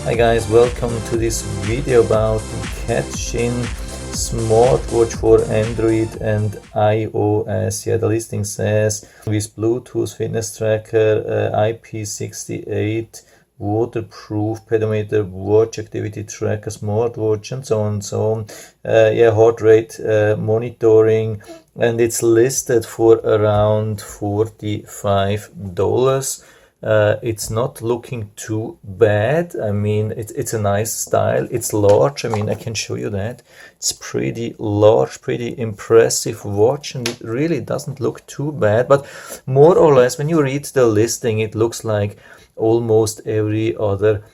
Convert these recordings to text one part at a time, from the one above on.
Hi guys, welcome to this video about the CatShin smartwatch for Android and iOS. Yeah, the listing says with Bluetooth fitness tracker, IP68, waterproof, pedometer, watch activity tracker, smartwatch, and so on and so on. Yeah, heart rate monitoring, and it's listed for around $45. It's not looking too bad. I mean, it's a nice style. It's large. I mean, I can show you that. It's pretty large, pretty impressive watch, and it really doesn't look too bad. But more or less, when you read the listing, it looks like almost every other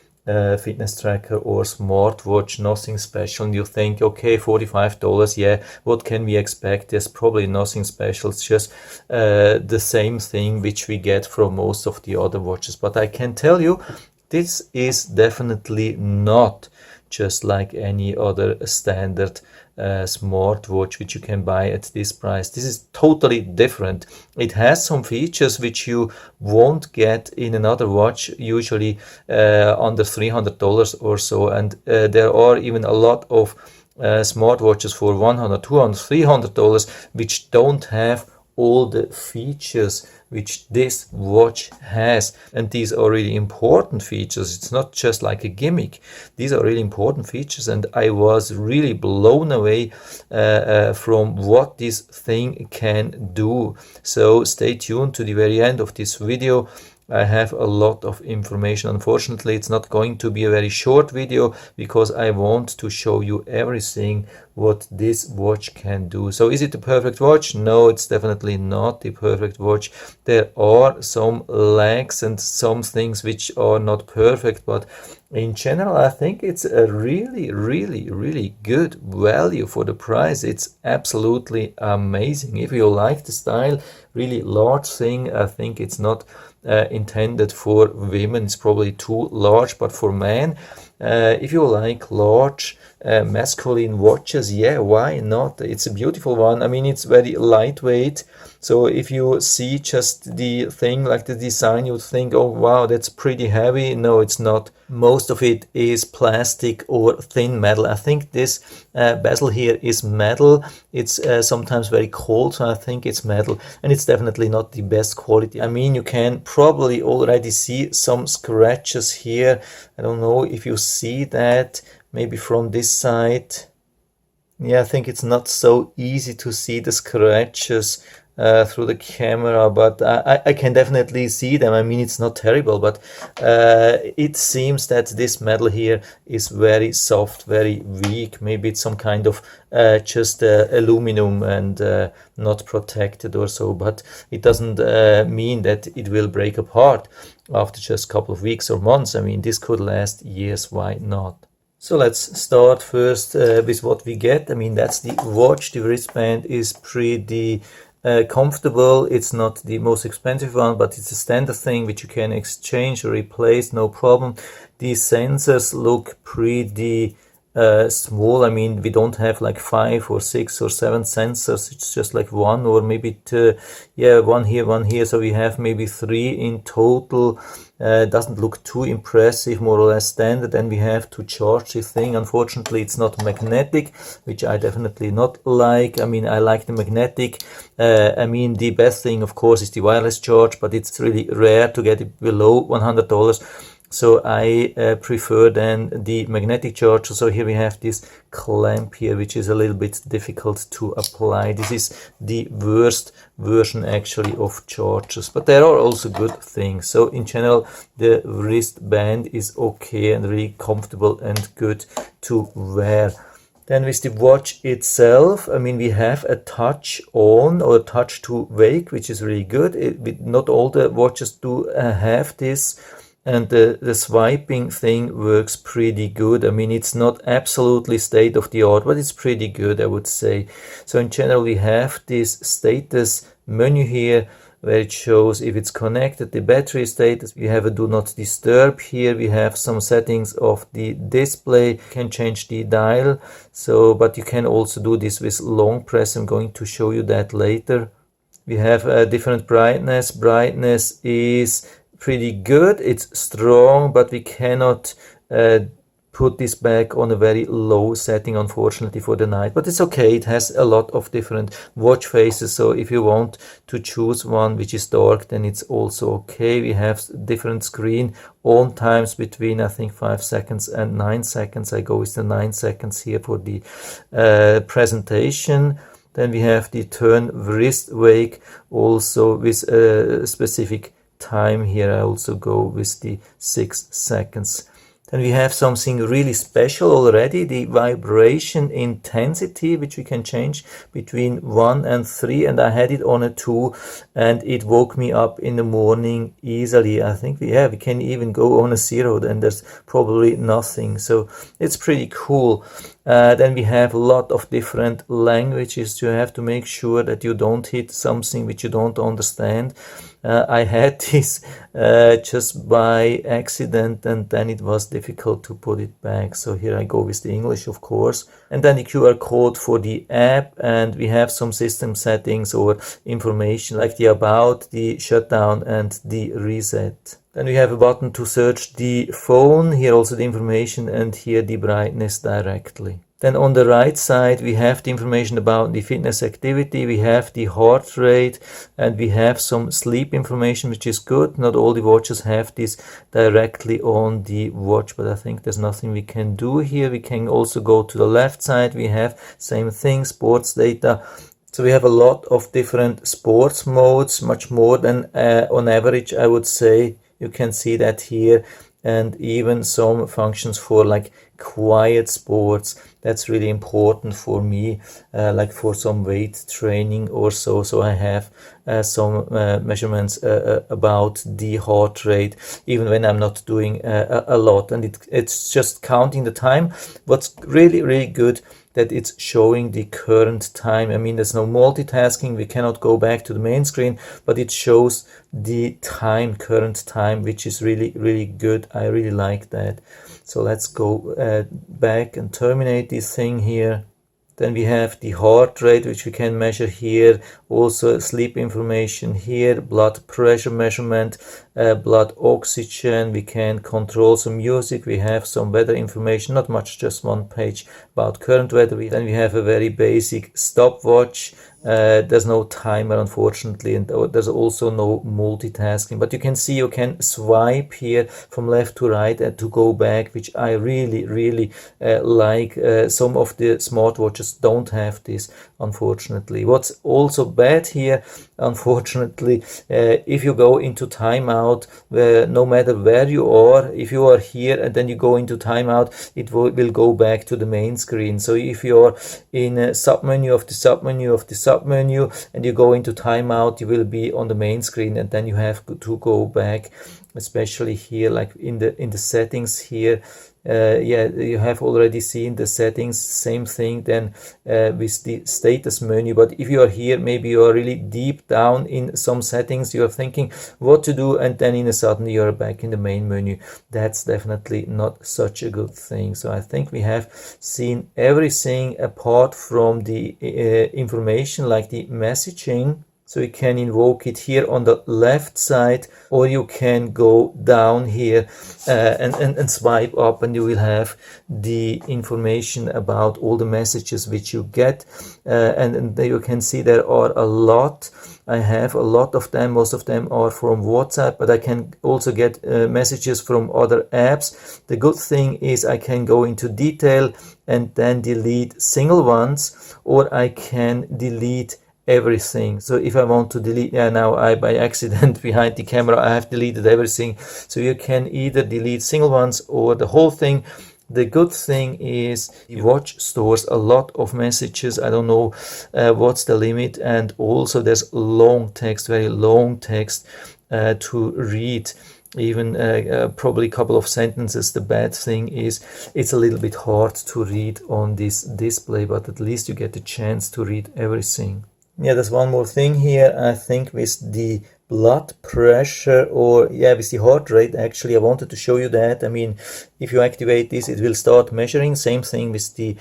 fitness tracker or smartwatch, nothing special, and you think, okay, $45, yeah, what can we expect? There's probably nothing special. It's just the same thing which we get from most of the other watches. But I can tell you, this is definitely not just like any other standard smartwatch which you can buy at this price. This is totally different. It has some features which you won't get in another watch, usually under $300 or so, and there are even a lot of smartwatches for $100, $200, $300 which don't have all the features which this watch has, and these are really important features. It's not just like a gimmick. These are really important features, and I was really blown away from what this thing can do. So stay tuned to the very end of this video. I have a lot of information. Unfortunately, it's not going to be a very short video because I want to show you everything what this watch can do. So is it the perfect watch? No, it's definitely not the perfect watch. There are some lags and some things which are not perfect, but in general, I think it's a really good value for the price. It's absolutely amazing. If you like the style, really large thing, I think it's not intended for women. It's probably too large, but for men, if you like large masculine watches, yeah, why not? It's a beautiful one. I mean, it's very lightweight, so if you see just the thing, like the design, you think, oh wow, that's pretty heavy. No, it's not. Most of it is plastic or thin metal. I think this bezel here is metal. It's sometimes very cold, so I think it's metal, and it's definitely not the best quality. I mean, you can probably already see some scratches here. I don't know if you see that, maybe from this side. Yeah, I think it's not so easy to see the scratches through the camera, but I can definitely see them. I mean, it's not terrible, but it seems that this metal here is very soft, very weak. Maybe it's some kind of just aluminum and not protected or so, but it doesn't mean that it will break apart after just a couple of weeks or months. I mean, this could last years. Why not? So let's start first with what we get. I mean, that's the watch. The wristband is pretty comfortable. It's not the most expensive one, but it's a standard thing which you can exchange or replace, no problem. These sensors look pretty small. I mean, we don't have like 5 or 6 or 7 sensors. It's just like one or maybe two. Yeah, one here. So we have maybe 3 in total. Doesn't look too impressive, more or less standard. And we have to charge this thing. Unfortunately, it's not magnetic, which I definitely not like. I mean, I like the magnetic. I mean, the best thing, of course, is the wireless charge, but it's really rare to get it below $100. So I prefer then the magnetic charger. So here we have this clamp here, which is a little bit difficult to apply. This is the worst version actually of chargers, but there are also good things. So in general, the wristband is okay and really comfortable and good to wear. Then with the watch itself, I mean, we have a touch on or touch to wake, which is really good. Not all the watches do have this. And the swiping thing works pretty good. I mean, it's not absolutely state of the art, but it's pretty good, I would say. So in general, we have this status menu here where it shows if it's connected, the battery status. We have a do not disturb here. We have some settings of the display. You can change the dial. So, but you can also do this with long press. I'm going to show you that later. We have a different brightness. Brightness is pretty good. It's strong, but we cannot put this back on a very low setting, unfortunately, for the night, but it's okay. It has a lot of different watch faces, so if you want to choose one which is dark, then it's also okay. We have different screen on times between, I think, 5 seconds and 9 seconds. I go with the 9 seconds here for the presentation. Then we have the turn wrist wake, also with a specific time here. I also go with the 6 seconds. Then we have something really special already, the vibration intensity, which we can change between 1 and 3, and I had it on a 2, and it woke me up in the morning easily. I think we can even go on a 0, and there's probably nothing, so it's pretty cool. Then we have a lot of different languages. You have to make sure that you don't hit something which you don't understand. I had this just by accident, and then it was difficult to put it back. So here I go with the English, of course. And then the QR code for the app, and we have some system settings or information like the about, the shutdown, and the reset. Then we have a button to search the phone, here also the information, and here the brightness directly. Then on the right side we have the information about the fitness activity, we have the heart rate, and we have some sleep information, which is good. Not all the watches have this directly on the watch, but I think there's nothing we can do here. We can also go to the left side, we have same thing, sports data. So we have a lot of different sports modes, much more than on average, I would say. You can see that here, and even some functions for like quiet sports. That's really important for me, like for some weight training or so. So I have some measurements about the heart rate, even when I'm not doing a lot, and it's just counting the time. What's really, really good, that it's showing the current time. I mean, there's no multitasking, we cannot go back to the main screen, but it shows the time, current time, which is really, really good. I really like that. So let's go back and terminate this thing here. Then we have the heart rate, which we can measure here. Also sleep information here, blood pressure measurement, blood oxygen. We can control some music. We have some weather information, not much, just one page about current weather. Then we have a very basic stopwatch. There's no timer, unfortunately, and there's also no multitasking, but you can see you can swipe here from left to right to go back, which I really, really like. Some of the smartwatches don't have this, unfortunately. What's also bad here, unfortunately, if you go into timeout, no matter where you are, if you are here and then you go into timeout, it will go back to the main screen. So if you're in a submenu of the submenu of the submenu and you go into timeout, you will be on the main screen, and then you have to go back, especially here, like in the settings here. Yeah, you have already seen the settings, same thing then with the status menu. But if you are here, maybe you are really deep down in some settings, you are thinking what to do, and then in a sudden you are back in the main menu. That's definitely not such a good thing. So I think we have seen everything apart from the information, like the messaging. So you can invoke it here on the left side, or you can go down here and swipe up, and you will have the information about all the messages which you get. And there you can see there are a lot. I have a lot of them. Most of them are from WhatsApp, but I can also get messages from other apps. The good thing is I can go into detail and then delete single ones, or I can delete everything. So if I want to delete, now I by accident behind the camera I have deleted everything. So you can either delete single ones or the whole thing. The good thing is the watch stores a lot of messages. I don't know what's the limit, and also there's long text, very long text to read. Even probably a couple of sentences. The bad thing is it's a little bit hard to read on this display, but at least you get the chance to read everything. Yeah, there's one more thing here. I think with the blood pressure, or with the heart rate, actually I wanted to show you that. I mean, if you activate this, it will start measuring. Same thing with the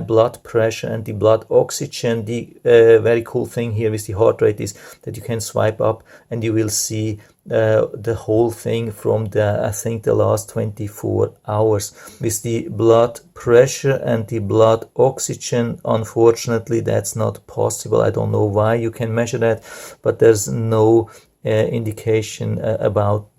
blood pressure and the blood oxygen. The very cool thing here with the heart rate is that you can swipe up and you will see the whole thing from the, I think, the last 24 hours. With the blood pressure and the blood oxygen, unfortunately that's not possible. I don't know why. You can measure that, but there's no indication about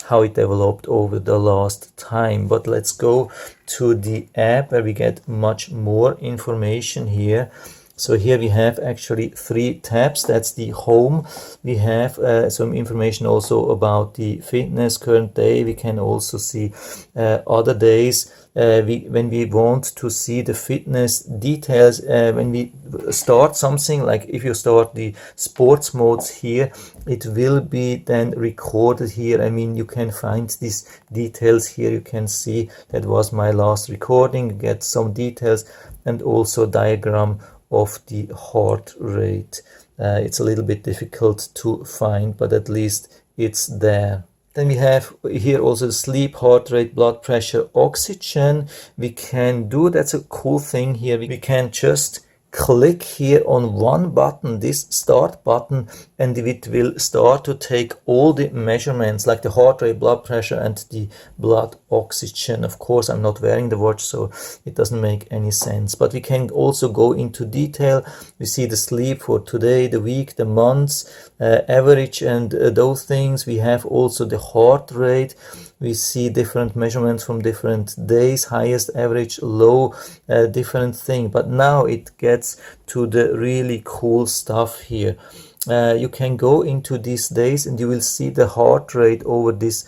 how it developed over the last time. But let's go to the app where we get much more information here. So here we have actually 3 tabs. That's the home. We have some information also about the fitness, current day. We can also see other days. When we want to see the fitness details, when we start something, like if you start the sports modes here, it will be then recorded here. I mean, you can find these details here. You can see that was my last recording, get some details, and also diagram of the heart rate. It's a little bit difficult to find, but at least it's there. Then we have here also sleep, heart rate, blood pressure, oxygen. We can do, that's a cool thing here, we can just click here on one button, this start button, and it will start to take all the measurements like the heart rate, blood pressure, and the blood oxygen. Of course, I'm not wearing the watch, so it doesn't make any sense. But we can also go into detail. We see the sleep for today, the week, the months, average, and those things. We have also the heart rate. We see different measurements from different days, highest, average, low, different thing. But now it gets to the really cool stuff here. You can go into these days and you will see the heart rate over this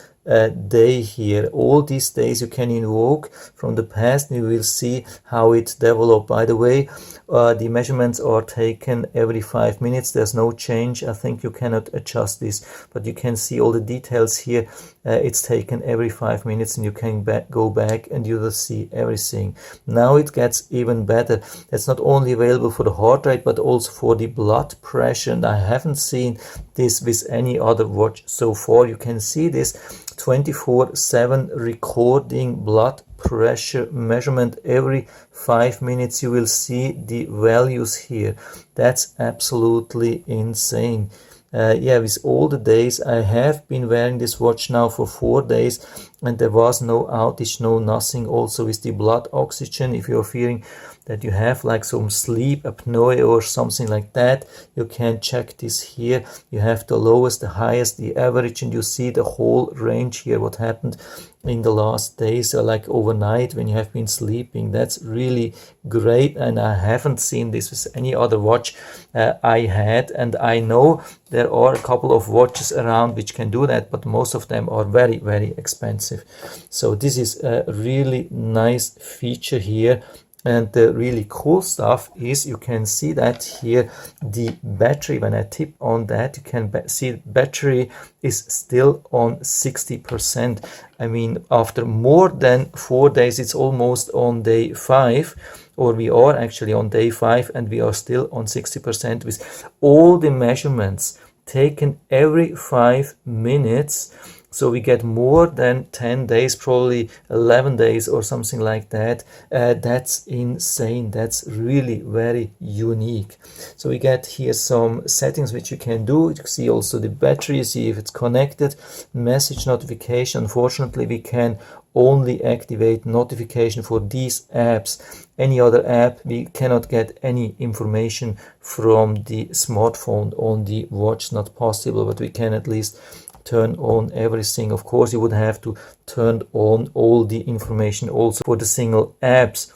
day here. All these days you can invoke from the past and you will see how it developed. By the way, the measurements are taken every 5 minutes. There's no change. I think you cannot adjust this, but you can see all the details here. It's taken every 5 minutes and you can go back and you will see everything. Now it gets even better. That's not only available for the heart rate but also for the blood pressure, and I haven't seen this with any other watch so far. You can see this 24/7 recording blood pressure measurement. Every 5 minutes you will see the values here. That's absolutely insane. Yeah, with all the days, I have been wearing this watch now for 4 days and there was no outage, no nothing. Also with the blood oxygen, if you're feeling that you have like some sleep apnea or something like that, you can check this here. You have the lowest, the highest, the average, and you see the whole range here, what happened in the last days, so like overnight when you have been sleeping. That's really great, and I haven't seen this with any other watch I had, and I know there are a couple of watches around which can do that, but most of them are very, very expensive. So this is a really nice feature here. And the really cool stuff is you can see that here the battery, when I tip on that, you can see the battery is still on 60%. I mean, after more than 4 days, it's almost on day 5, or we are actually on day 5 and we are still on 60% with all the measurements taken every 5 minutes. So we get more than 10 days, probably 11 days or something like that. That's insane. That's really very unique. So we get here some settings which you can do. You can see also the battery, see if it's connected, message notification. Unfortunately, we can only activate notification for these apps. Any other app, we cannot get any information from the smartphone on the watch, not possible, but we can at least turn on everything. Of course, you would have to turn on all the information also for the single apps.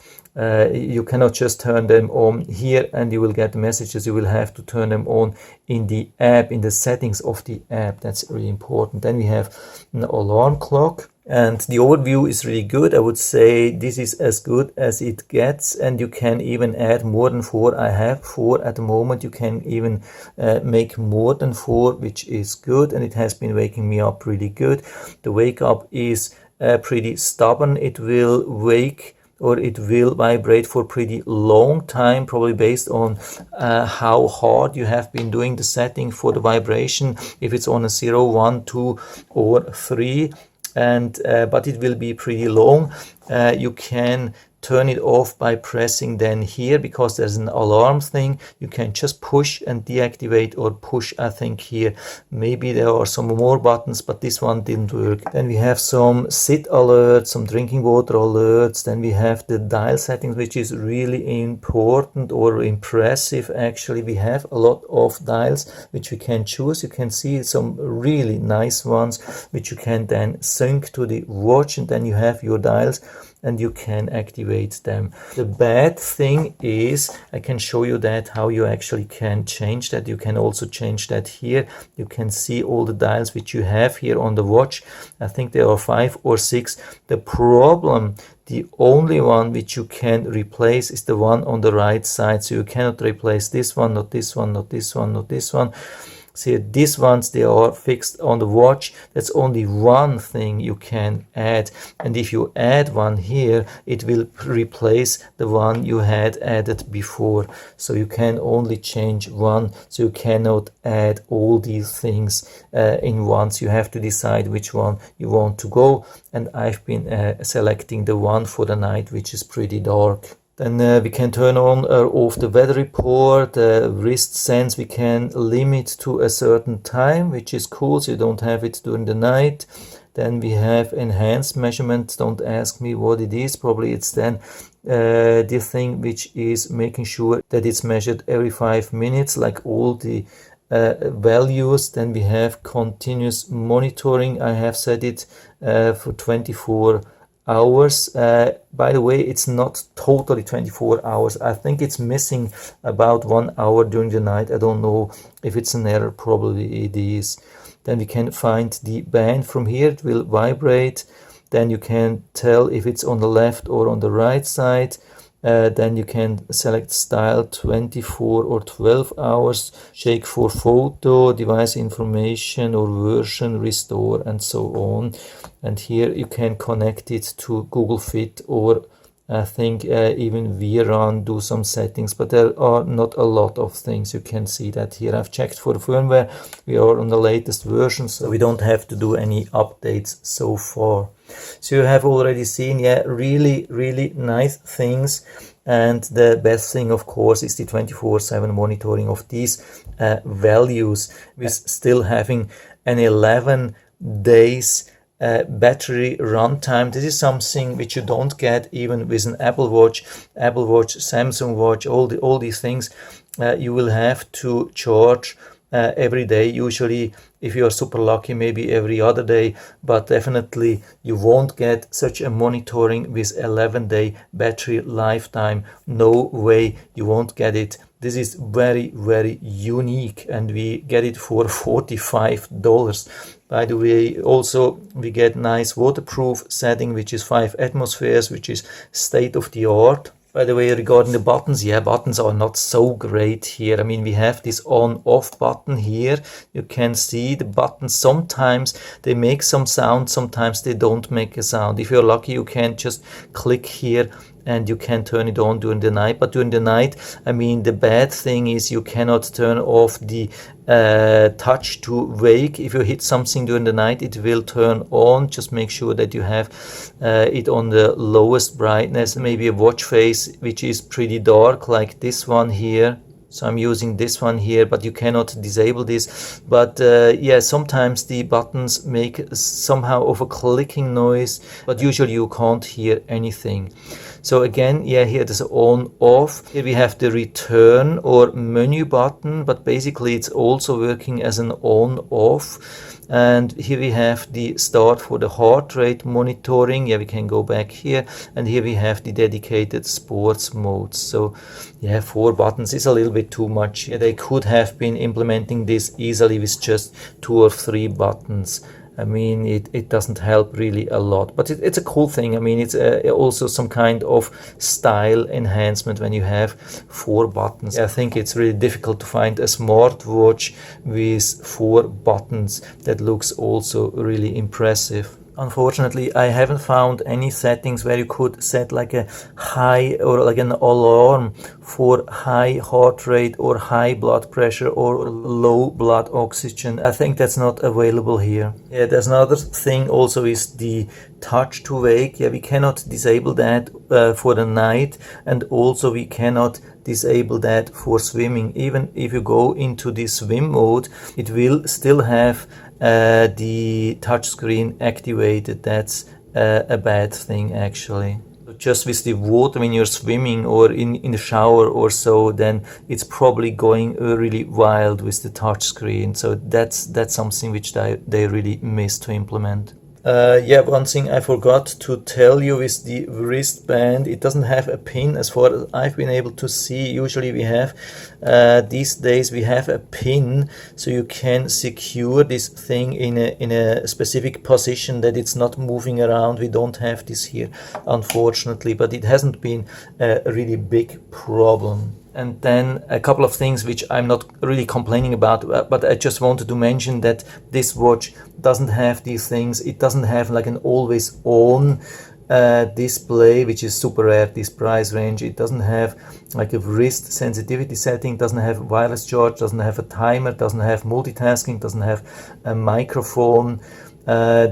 You cannot just turn them on here and you will get the messages. You will have to turn them on in the app, in the settings of the app. That's really important. Then we have an alarm clock. And the overview is really good. I would say this is as good as it gets, and you can even add more than 4. I have 4 at the moment. You can even make more than 4, which is good, and it has been waking me up really good. The wake up is pretty stubborn. It will wake or it will vibrate for a pretty long time, probably based on how hard you have been doing the setting for the vibration, if it's on a 0, 1, 2 or 3. And but it will be pretty long. You can turn it off by pressing then here, because there's an alarm thing. You can just push and deactivate, or push, I think, here. Maybe there are some more buttons, but this one didn't work. Then we have some sit alerts, some drinking water alerts. Then we have the dial settings, which is really important or impressive. Actually, we have a lot of dials which we can choose. You can see some really nice ones which you can then sync to the watch, and then you have your dials and you can activate them. The bad thing is, I can show you that how you actually can change that. You can also change that here. You can see all the dials which you have here on the watch. I think there are 5 or 6. The problem, the only one which you can replace is the one on the right side. So you cannot replace this one, not this one, not this one, not this one. See, these ones, they are fixed on the watch. That's only one thing you can add. And if you add one here, it will replace the one you had added before. So you can only change one. So you cannot add all these things in once. You have to decide which one you want to go. And I've been selecting the one for the night, which is pretty dark. Then we can turn on or off the weather report, wrist sense we can limit to a certain time, which is cool, so you don't have it during the night. Then we have enhanced measurements. Don't ask me what it is. Probably it's then the thing which is making sure that it's measured every 5 minutes, like all the values. Then we have continuous monitoring. I have set it for 24 hours. By the way, it's not totally 24 hours. I think it's missing about 1 hour during the night. I don't know if it's an error. Probably it is. Then we can find the band from here. It will vibrate. Then you can tell if it's on the left or on the right side. Then you can select style 24 or 12 hours, shake for photo, device information or version, restore, and so on. And here you can connect it to Google Fit, or I think even VRun, do some settings, but there are not a lot of things. You can see that here. I've checked for the firmware. We are on the latest version, so we don't have to do any updates so far. So you have already seen, yeah, really, really nice things. And the best thing, of course, is the 24/7 monitoring of these values, with still having an 11 days battery runtime. This is something which you don't get even with an Apple Watch, Samsung Watch, all these things. You will have to charge every day. Usually, if you are super lucky, maybe every other day, but definitely you won't get such a monitoring with 11-day battery lifetime. No way, you won't get it. This is very, very unique, and we get it for $45. By the way, also we get nice waterproof setting, which is 5 atmospheres, which is state of the art. By the way, regarding the buttons, yeah, buttons are not so great here. I mean, we have this on-off button here. You can see the buttons. Sometimes they make some sound, sometimes they don't make a sound. If you're lucky, you can just click here and you can turn it on during the night. But during the night, I mean, the bad thing is you cannot turn off the touch to wake. If you hit something during the night, it will turn on. Just make sure that you have it on the lowest brightness. Maybe a watch face which is pretty dark, like this one here. So I'm using this one here, but you cannot disable this. But yeah, sometimes the buttons make somehow of a clicking noise, but usually you can't hear anything. So again, yeah, here it is on off. Here we have the return or menu button, but basically it's also working as an on off. And here we have the start for the heart rate monitoring. Yeah, we can go back here, and here we have the dedicated sports modes. So yeah, 4 buttons is a little bit too much. Yeah, they could have been implementing this easily with just 2 or 3 buttons. I mean, it doesn't help really a lot, but it's a cool thing. I mean, it's also some kind of style enhancement when you have 4 buttons. I think it's really difficult to find a smartwatch with 4 buttons that looks also really impressive. Unfortunately, I haven't found any settings where you could set like a high or like an alarm for high heart rate or high blood pressure or low blood oxygen. I think that's not available here. Yeah, there's another thing also is the touch to wake. Yeah, we cannot disable that for the night, and also we cannot disable that for swimming. Even if you go into the swim mode, it will still have the touchscreen activated. That's a bad thing actually. Just with the water when you're swimming or in the shower or so, then it's probably going really wild with the touchscreen. So that's something which they really missed to implement. Yeah, one thing I forgot to tell you is the wristband. It doesn't have a pin as far as I've been able to see. Usually we have, these days we have a pin, so you can secure this thing in a specific position that it's not moving around. We don't have this here, unfortunately, but it hasn't been a really big problem. And then a couple of things which I'm not really complaining about, but I just wanted to mention that this watch doesn't have these things. It doesn't have like an always on display, which is super rare at this price range. It doesn't have like a wrist sensitivity setting, doesn't have wireless charge, doesn't have a timer, doesn't have multitasking, doesn't have a microphone.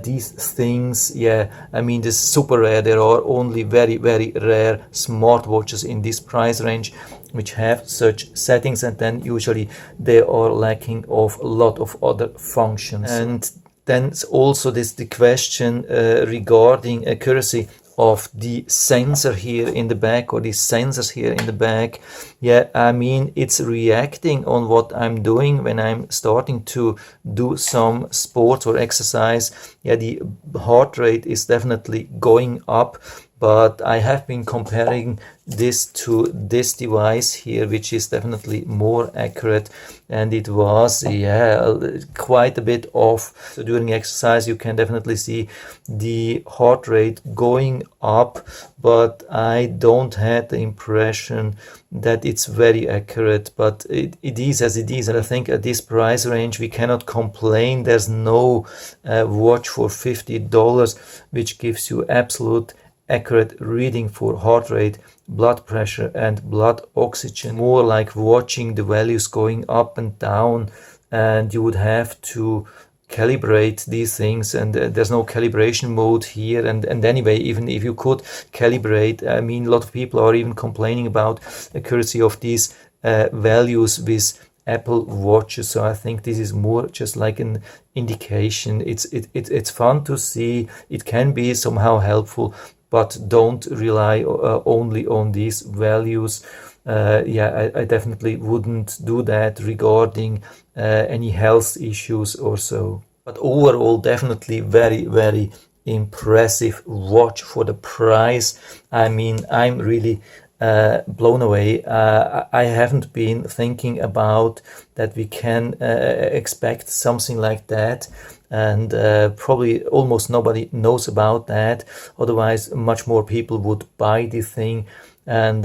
These things, yeah, I mean, this is super rare. There are only very, very rare smartwatches in this price range which have such settings, and then usually they are lacking of a lot of other functions. And then also the question regarding accuracy of the sensor here in the back, or these sensors here in the back. Yeah, I mean, it's reacting on what I'm doing when I'm starting to do some sports or exercise. Yeah, the heart rate is definitely going up, but I have been comparing this to this device here, which is definitely more accurate, and it was, yeah, quite a bit off. So during exercise you can definitely see the heart rate going up, but I don't have the impression that it's very accurate. But it is as it is, and I think at this price range we cannot complain. There's no watch for $50 which gives you absolute accurate reading for heart rate, blood pressure and blood oxygen. More like watching the values going up and down, and you would have to calibrate these things, and there's no calibration mode here. And anyway, even if you could calibrate, I mean, a lot of people are even complaining about accuracy of these values with Apple watches. So I think this is more just like an indication. It's fun to see, it can be somehow helpful, but don't rely only on these values. Yeah, I definitely wouldn't do that regarding any health issues or so. But overall, definitely very, very impressive watch for the price. I mean, I'm really blown away. I haven't been thinking about that we can expect something like that, and probably almost nobody knows about that. Otherwise, much more people would buy this thing. And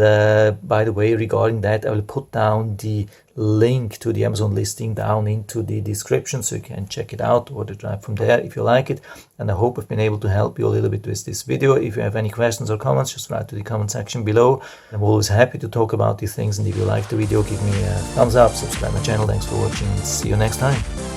by the way, regarding that, I will put down the link to the Amazon listing down into the description, so you can check it out, order it from there if you like it. And I hope I've been able to help you a little bit with this video. If you have any questions or comments, just write to the comment section below. I'm always happy to talk about these things, and if you like the video, give me a thumbs up, subscribe my channel. Thanks for watching, see you next time.